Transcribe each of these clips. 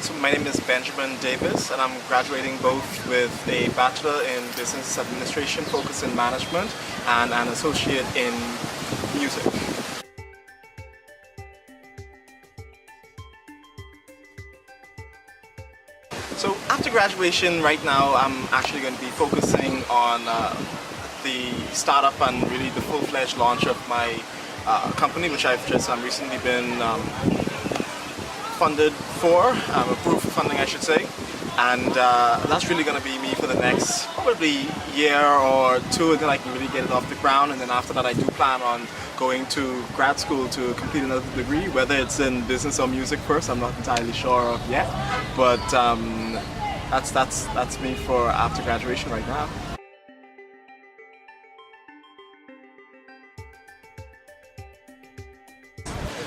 So my name is Benjamin Davis, and I'm graduating both with a Bachelor in Business Administration, focus in management, and an associate in music. So after graduation, right now, I'm actually going to be focusing on the startup and really the full-fledged launch of my company, which I've just recently been funded for, approved for funding, I should say. And that's really going to be me for the next probably year or two until I can really get it off the ground. And then after that, I do plan on going to grad school to complete another degree, whether it's in business or music first, I'm not entirely sure of yet. But that's me for after graduation right now.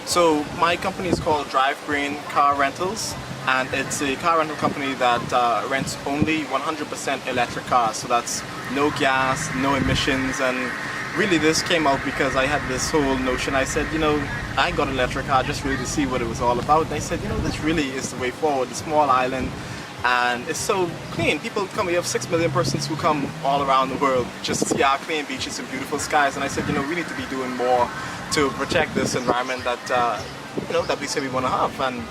So my company is called Drive Green Car Rentals, and it's a car rental company that rents only 100% electric cars. So that's no gas, no emissions, and really this came out because I had this whole notion. I said, I got an electric car just really to see what it was all about. And I said, this really is the way forward. The small island, and it's so clean. People come, we have 6 million persons who come all around the world just to see our clean beaches and beautiful skies. And I said, we need to be doing more to protect this environment that that we say we want to have. And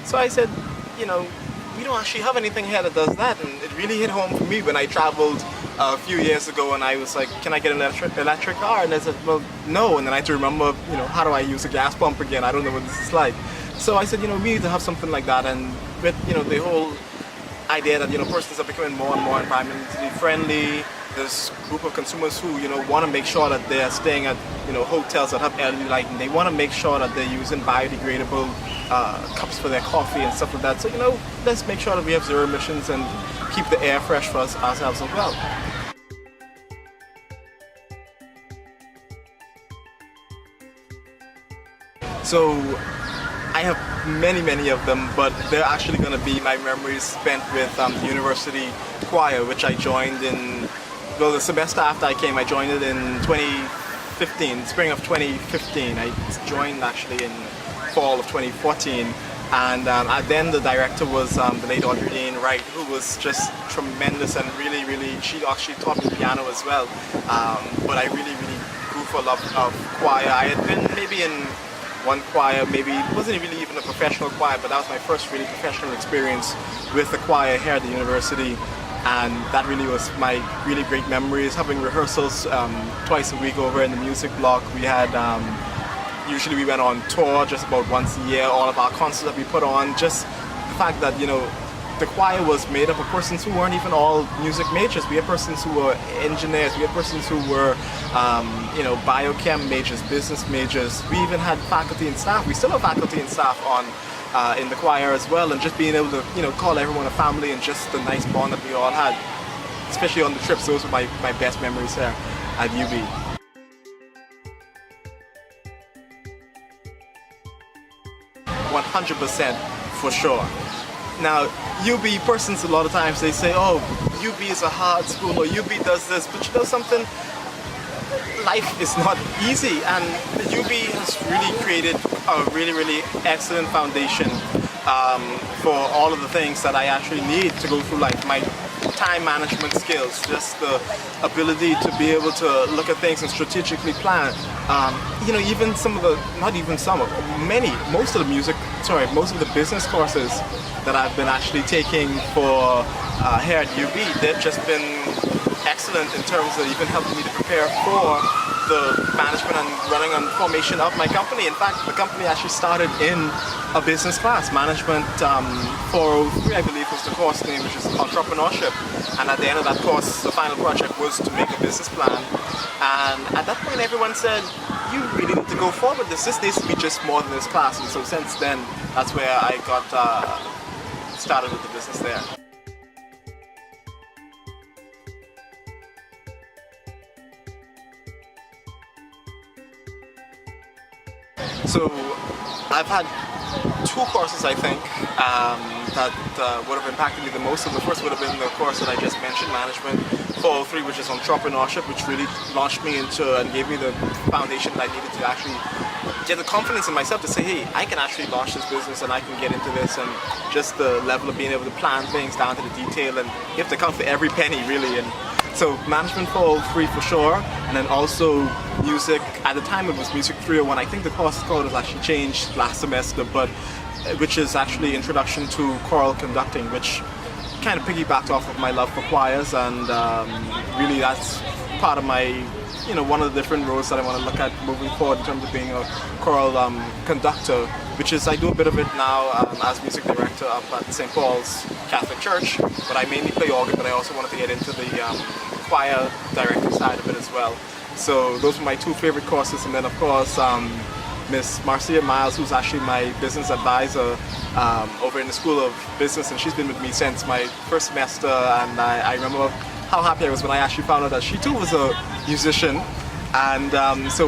so I said, we don't actually have anything here that does that. And it really hit home for me when I traveled a few years ago, and I was like, can I get an electric car? And I said, well, no. And then I had to remember, how do I use a gas pump again? I don't know what this is like. So I said, we need to have something like that. And with the whole idea that persons are becoming more and more environmentally friendly. This group of consumers who want to make sure that they're staying at hotels that have LED lighting. They want to make sure that they're using biodegradable cups for their coffee and stuff like that. So let's make sure that we have zero emissions and keep the air fresh for ourselves as well. So I have many of them, but they're actually going to be my memories spent with the university choir, which I joined in, well, the semester after I came. I joined it in 2015, spring of 2015. I joined actually in fall of 2014. And then the director was the late Audrey Wright, who was just tremendous and really, she actually taught me piano as well. But I really grew for love of choir. I had been maybe in one choir, maybe it wasn't really even a professional choir, but that was my first really professional experience with the choir here at the university, and that really was my really great memories. Having rehearsals twice a week over in the music block. We had usually we went on tour just about once a year. All of our concerts that we put on, just the fact that the choir was made up of persons who weren't even all music majors. We had persons who were engineers, we had persons who were biochem majors, business majors. We even had faculty and staff. We still have faculty and staff on in the choir as well, and just being able to call everyone a family, and just the nice bond that we all had, especially on the trips. Those were my best memories there at UB. %100% for sure. Now, UB persons, a lot of times they say, oh, UB is a hard school, or UB does this, but something? Life is not easy, and UB has really created a really excellent foundation for all of the things that I actually need to go through life. My time management skills, just the ability to be able to look at things and strategically plan. Even some of the, not even some, most of the business courses that I've been actually taking for here at UB, they've just been excellent in terms of even helping me to prepare for the management and running and formation of my company. In fact, the company actually started in a business class, Management 403, I believe was the course name, which is entrepreneurship. And at the end of that course, the final project was to make a business plan. And at that point, everyone said, you really need to go forward. This needs to be just more than this class. And so since then, that's where I got started with the business there. So I've had two courses I think that would have impacted me the most. So the first would have been the course that I just mentioned, Management 403, which is entrepreneurship, which really launched me into and gave me the foundation that I needed to actually get the confidence in myself to say, hey, I can actually launch this business and I can get into this, and just the level of being able to plan things down to the detail, and you have to account for every penny really. And so Management 403 for sure, and then also music. At the time it was Music 301. I think the course code has actually changed last semester, but which is actually Introduction to Choral Conducting, which kind of piggybacked off of my love for choirs, and really that's part of my, you know, one of the different roles that I want to look at moving forward in terms of being a choral conductor, which is I do a bit of it now as music director up at St. Paul's Catholic Church, but I mainly play organ, but I also wanted to get into the choir director side of it as well. So those were my two favorite courses, and then of course Miss Marcia Miles, who's actually my business advisor over in the School of Business, and she's been with me since my first semester, and I remember how happy I was when I actually found out that she too was a musician, and so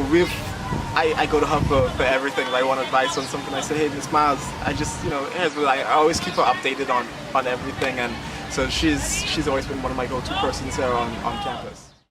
I go to her for everything. If I want advice on something, I say, hey Miss Miles, I just, you know, I always keep her updated on everything, and so she's always been one of my go-to persons here on campus.